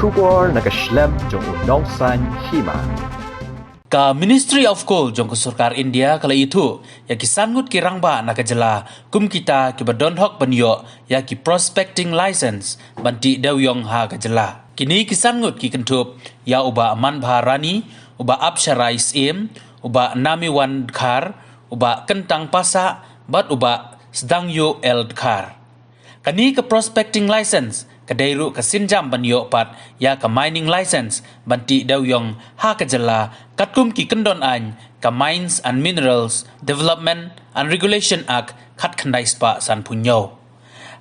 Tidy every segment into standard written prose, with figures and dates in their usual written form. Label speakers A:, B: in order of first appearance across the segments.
A: Shubor na kashlem jong unongsan hima.
B: Ka Ministry of Coal jong kesurkar India kala itu ya kisangut kirangba na kajela kum kita ki badonhok banyo ya ki prospecting license banti dawyong ha kajela. Kini kisangut ki kentup ya uba aman baharani uba apsharai im uba namiwan khar uba kentang pasa bat uba sedangyo el khar. Kani ke prospecting license kadairu ka sinjam banyo pat ya ka mining license banti dawyong ha kajela katkum ki kendon an ka Mines and Minerals Development and Regulation Act khat khandai spa san punyo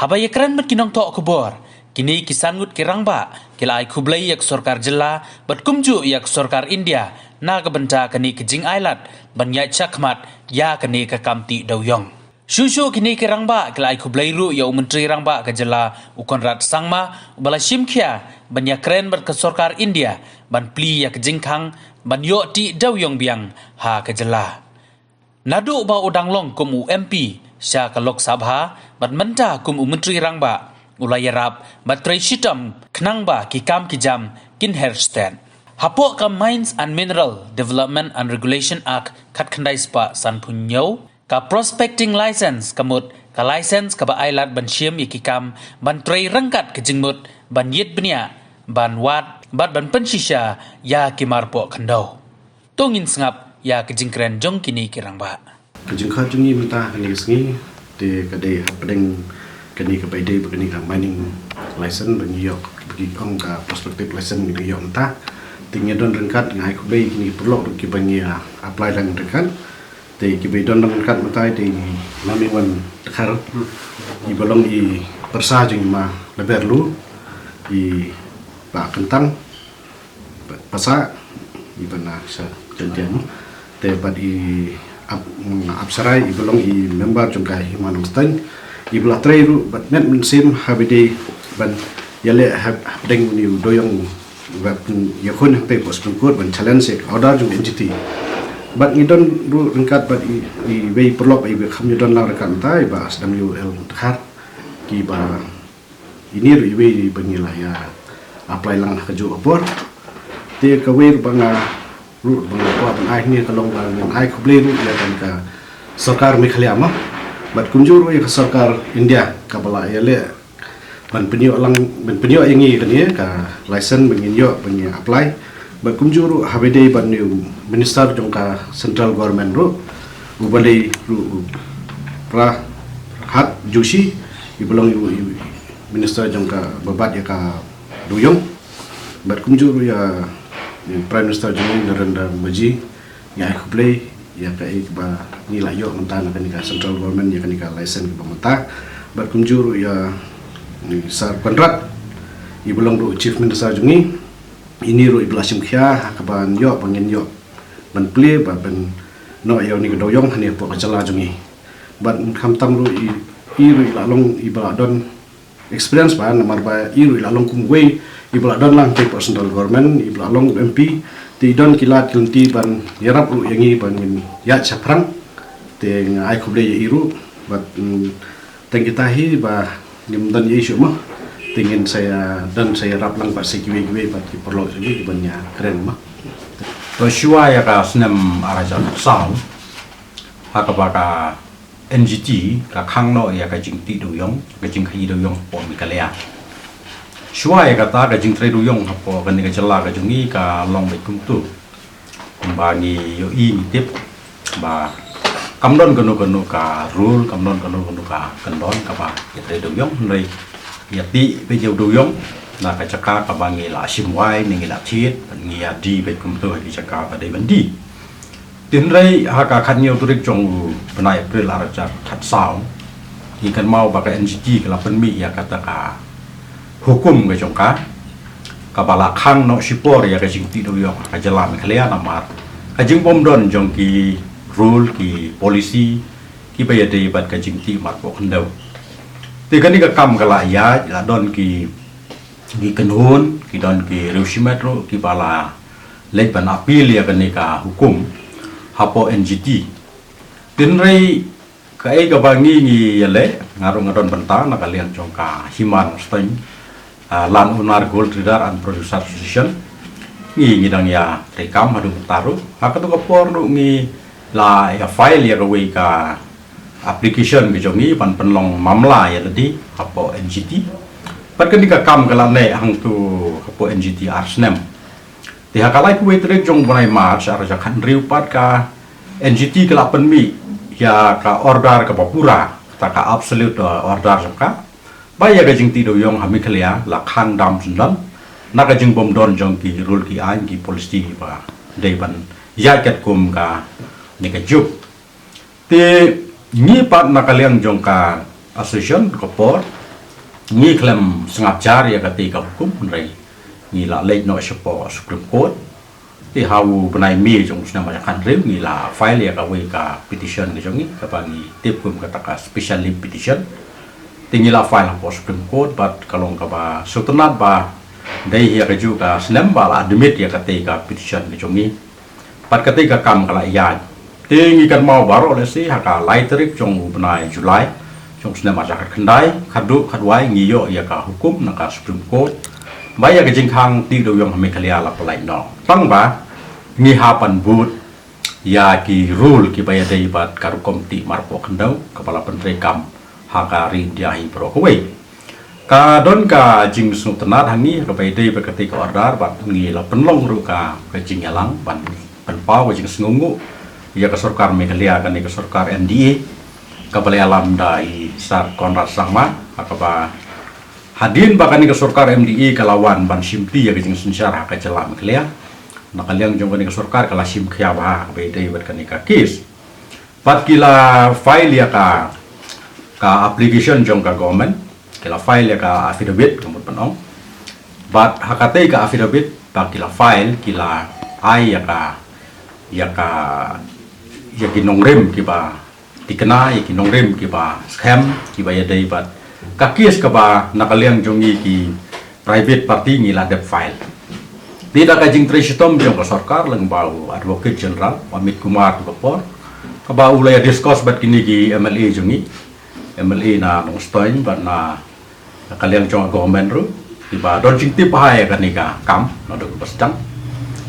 B: habaya kran mat kinong to kubor kini kisangut kirangba kilai kublai yak sarkar jilla bat kumju yak sarkar India na ka benta kani kijing island banya chakmat ya kani ka kamti dawyong Shushu kini kirangba kelai kublai ru ya menteri rangba kajela ukonrat sangma ubala shimkhia banya kren berkesorkar India ban pli ya kejingkang ban yo ti dawyong biang ha kajela nadu ba udang long kum UMP sya ka Lok Sabha ban menta kum menteri rangba ulayarap batrai shitam knangba ki kam ki jam kin herstand hapo ka Mines and Mineral Development and Regulation Act khat khandai spa san punyo ka prospecting license kamut ka license ka ba ailat ban shiem ikikam ban trei rangkat ke jingmut ban yet bnia ban wat bat ban penshisha ya kimarpo khandau tongin sngap ya ke jingkren jong kini kirangba
C: kejingkha jungi menta kani sngi te kade hapdeng kani ka baide kani ka mining license ban yok bagi ong ka prospective license ni yok menta tingnya don rangkat ngai ko bei kini perlu ki bangia apply lang rangkat te kibai don kat matai te nami wan khar I balong I persa jing ma leberlu I ba kentang pasa I bana sa jantian te bad I apsarai I balong I member jong kai manung stan I bla treiru bad net sim habide ban yale deng ni doyong web yakun pe post kun ban challenge order jong entity But I don't do ringkat but I way perlop I become you don't lang ringkat tai ba SWL khar ki ba ini ru way bangila ya apply lang kerja apor te ka way banga ru banga pa ban ai ni kalong lang yang ai kuble ru ya kan ka sarkar Meghalaya ma but kunjur ya sarkar India ka bala ya le ban penyo lang ban penyo yangi kan ya ka license bangin yo bangin apply but kunjuru habide ban new minister jongka central government ru ubale ru pra hat joshi ibelong minister jongka babat ya ka duyong but kunjuru ya prime minister jong Narendra Modi ya kublai ya ka ba ni layo mentan kan ka central government ya kan ka license ka menta but kunjuru ya sar kontrak ibelong ru chief minister jongi ini ru iblasim khia kaban yo pangin yo ban ple ba ban no yo ni doyong hani po kacala jungi ban khamtam ru I ru lalong ibla don experience ba namar ba I ru lalong kumwe ibla don lang ke personal government ibla long MP ti don kilat kilti ban yarap ru yangi ban ya chaprang te ngai kuble iru bat tengkitahi ba nimdan yesu mah tingin saya dan saya rap lang pak sekiwe-kiwe pak perlu lagi banyak keren mah.
D: Persyua ya ka senam arajan sao, hakabaka NGT ka khangno ya ka jingti duyong, ka jingkai duyong po Meghalaya. Syua ya kata ka jingtrai duyong hapo kan ka jela ka jungi ka long bai kumtu. Kumbangi yo I tip ba kamdon ganu ka rule kamdon ganu ka kendon ka ba jingtrai duyong nai yati bejau duyong na kacaka kabangi la simwai ningi la thit ngi adi be kumto hi chaka ba dei bandi tinrai haka khanyo turik jong benai april araja that sao ikan mau ba ka NGT kala penmi ya kata ka hukum ke jongka kabala khang no sipor ya ka jingti duyong ka jala Meghalaya namar ka jing bomdon jong ki rule ki policy ki bayade bat ka jingti mar po khandau thì cái này cái cam cái lại giá là don ki kenhun ki don ki reusimetro ki bala lek ban apil ya kan ka hukum hapo NGT tinrai ka bangi ni yale ngarong ngadon benta na kalian jongka himan stain Land Owner Gold Trader and Producer Association ngi ngidang ya rekam hadu taru hakatu ka pornu ngi la ya file ya gawe ka application ke jongi pan penlong mamla ya tadi apo NGT pat ketika kam kala ne hang tu apo NGT arsnem ti hakalai ku wetrek jong bunai march araja kan riu pat ka NGT kala penmi ya ka order ka papura ta ka absolute order ka baya ga jing ti do yong hami khalia la khang dam sundan na ga jing bom don jong ki rule ki an ki policy ba dei ban ya ket kum ka ni ka juk ti ni pat nakaliang jong ka association kopor ni klem sengap jar ya kati ka hukum rei ni la late no support Supreme Court ti hau benai mi jong sna ma kan reu ni la file ya ka we ka petition ke jong ni ka pa ni tip kum ka taka special leave petition tingi la file po Supreme Court but kalong ka ba sultanat ba dei ya ka ju ka snem ba la admit ya kati ka petition ke jong ni pat kati ka kam kala ya tinggi kan mau baru oleh si haka laiterik jong benai Julai jong sena masyarakat kendai kadu kadwai ngiyo ya ka hukum naka Supreme Court baya ke jingkang ti do yong hame kalia la pelai no tang ba ngi hapan but ya ki rule ki baya dei bat karu komti marpo kendau kepala penteri kam haka ri dia hi pro kowe ka don ka jing sultanat hangi ka baya dei berkati ka order bat ngi la penlong ru ka jing yalang ban penpau jing sengungu ya ke Surkar Meghalaya kan ke Surkar NDA kapal alam dai sar Konrad Sangma akaba hadin bahkan ke Surkar MDA kalawan ban simpi ya ke jing sensyar ka jela Meghalaya nakaliang jong ke Surkar kala sim khya ba bedai ber kan ka case pat kila file ya ka application jong ka government kila file ya ka affidavit kemut penong bat hakate ka affidavit pa kila file kila ai ya ka ya kinong rem kiba dikena ya kinong rem kiba scam kiba ya dai bat kakis kaba nakaliang jongi ki private party ngila dep file tidak kajing tresitom jong sarkar leng bau advocate general Amit Kumar Gopor kaba ulaya discuss bat kini ki MLA jongi MLA na nong stoin bat na nakaliang jong government ru kiba don jing tip hai kanika kam na do pasjang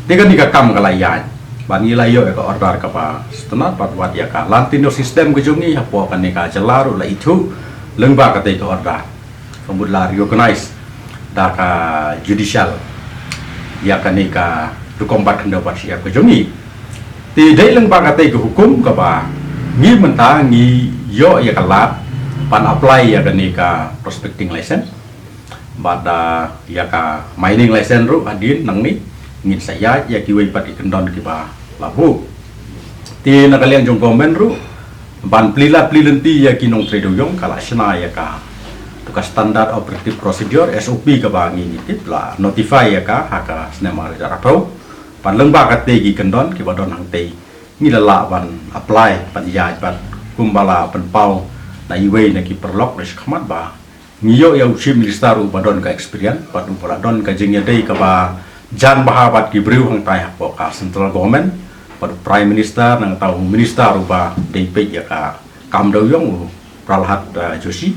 D: diga nika kam kalayan banila yo ka order ka pa setenat patwat ya ka lantino sistem ke jongi hapo kan ka jelaru la itu lengba ka te ka order kemudian la recognize da ka judicial ya kan ka dukombat kan dapat siap ke jongi ti dai lengba ka te ke hukum ka ba ngi menta ngi yo ya ka lat pan apply ya kan ka prospecting license bada ya ka mining license ru adin nang ni ngin saya ya kiwai pat ikendon kiba labu ti nakaliang jong komen ru ban plila plilenti ya kinong tredo yong kala sena ya ka tuka standard operative procedure SOP ka bangi nitip la notify ya ka haka snema jarapau pan lengba ka te gi kendon ki badon hang te ngilala ban apply pan ya ban kumbala pan pau na iwe na ki perlok res khamat ba ngiyo ya uchi minister badon ka experience padu pala don ka jingya dei ka ba jan bahabat ki briu hang tai hapo ka central government pada prime minister nang tahu minister rupa DP ya ka kam do yong pralhat Joshi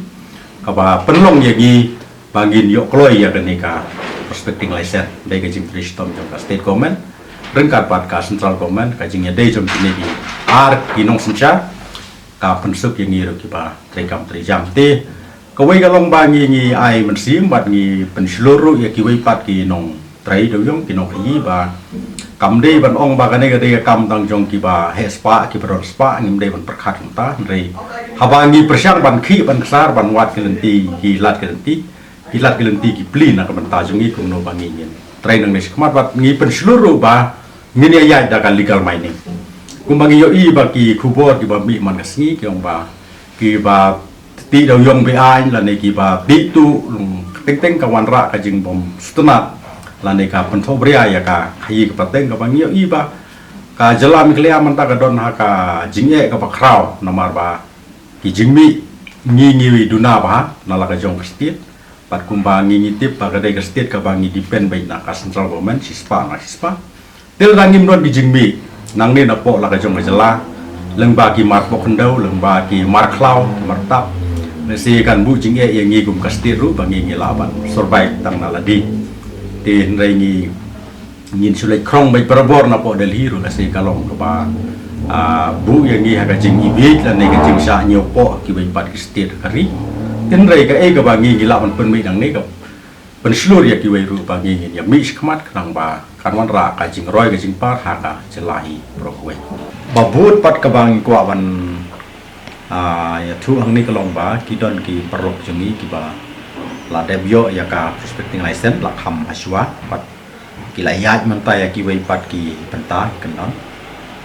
D: kaba penlong ya gi bangin yok kloi ya kenika prospecting license dai ka jing tristom jong ka state government rengkat pat ka central government ka jing ya dai jong kini gi ar kinong sencha ka pensuk yang ngiru ki ba trekam trijam te kawai kalong bangi ngi ai mensim bat ngi penseluruh ya ki wai pat ki nong trai do yong kinong yi ba kam dei ban ong ba kane ga dei kam tang jong ki ba hespa ki pro spa ngim dei ban perkhat ta rei habangi persyang ban khi ban sar ban wat kelenti ki lat kelenti ki plin na ban ta jong i kum no bangi nyen trai nang nes kmat bat ngi pen seluruh ba ngini ya da kan legal mining kum bangi yo i ba ki khubor ki ba mi man ka sngi ki ong ba ki ba ti do yong be ai la ne ki ba bi tu teng teng ka wan ra ka jing bom stuna lane ka pentobria ya ka khayi ka pateng ka bangio iba ka jelam klea manta ka don ha ka jinge ka bakrau namar ba ki jingmi ngi duna ba nala ka jong state pat kumba ngi tip pa ka dai ka state ka bangi depend by na ka central government sispa tel rangim don ki jingmi nang ni na po la ka jong ka jela leng ba ki mar po kendau leng ba ki mar klau martap Nasi kan bu jing yang ngi gum kastiru bangi ngi laban survive tang naladi tin rengi ngin sulai krong bai perbor na po Delhi ru nasi kalong ke ba bu yang ngi haga jing ibit dan ngi jing sa nyopo ki bai pat kistir kari tin rei ka e ka bangi ngi laban pen mi dang ne ka pen slur ya ki bai ru bangi ngi ya mi khmat krang ba kanwan ra ka jing roi ka jing par haga jelai pro kwe babut pat ka bangi kwa ban ya tu ang ni kalong ba kidon ki perlok jengi ki ba la debyo ya ka prospecting license la kham aswa pat ki la yat menta ya ki wei pat ki penta kenal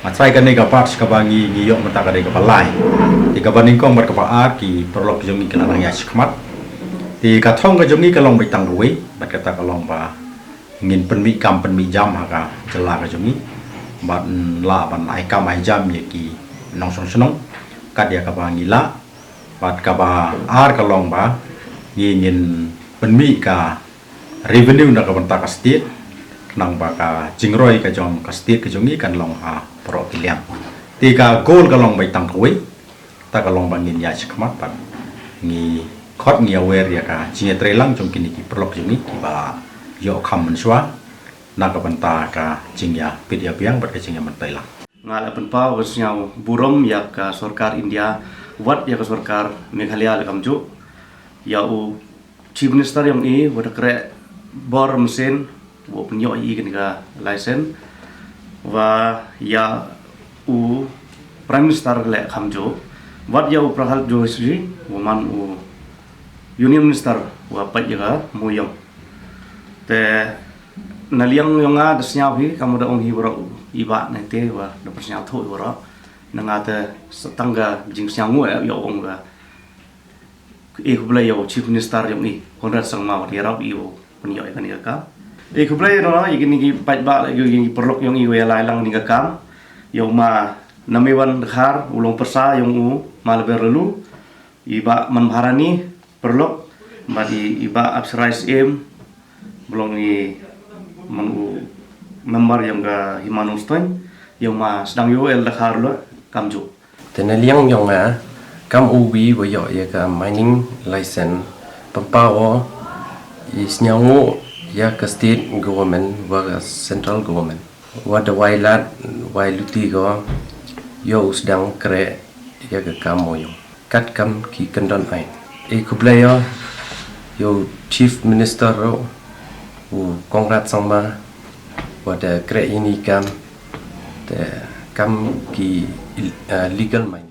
D: matrai kan ni ka pat ka bangi ni yok menta ka de ka balai ti ka baning kong bar ka pa ki perlok jengi kana lang ya khmat ti ka thong ka jengi kalong bai tang ruai bat kata kalong ba ngin penmi kam penmi jam ha ka jela ka jengi bat la ban ai kam ai jam ye ki nong song sonong kat dia kaba ngila pat kaba kalong ba ngin penmi ka revenue na ka banta ka state nang ba ka jingroi ka jong ka state ka jongi kan long ha pro kiliam ti ka goal ka long bai tang koi ta ka long ba ngin ya chikmat pat ngi khot ngi aware ya ka jinge trelang jong kini ki prolog jongi ki ba yo kham menswa na ka banta ka jingya pidia biang bat ka jingya mentailang
E: ngala penpa wasnyau burom ya ka sarkar India wat ya ka sarkar Meghalaya kamju ya u chief minister yang i wada kre bor mesin wo penyo i ka license wa ya u prime minister le kamju wat ya u prahal joshi wo man u union minister wa pat ya ka muyong te naliang yonga desnya hi kamu da ong hi bro iba nanti wa da persnya tho bro nangata setangga jing syangu ya ong ga kublai yo chief minister yang ni konrad sangma wa dia rau iu penyo kan ni ka kublai no igini gi pat ba gi perlok yang iu ya lang ni ka yo ma namewan khar ulong persa yang u malberlu iba manharani perlok madi iba absrais em belum ni manu member yang ga himanung stoin yang ma sedang yo el dakhar lo kamju
F: tenaliang yang kam ubi wo yo ya ka mining license pampawo is nyangu ya ka state government wa central government wa da wailat wailuti go yo sedang kre ya ka kamo yo kat kam ki kendon ai kublaya yo chief minister ro Konrad sangma wada kre ini kam ki legal mine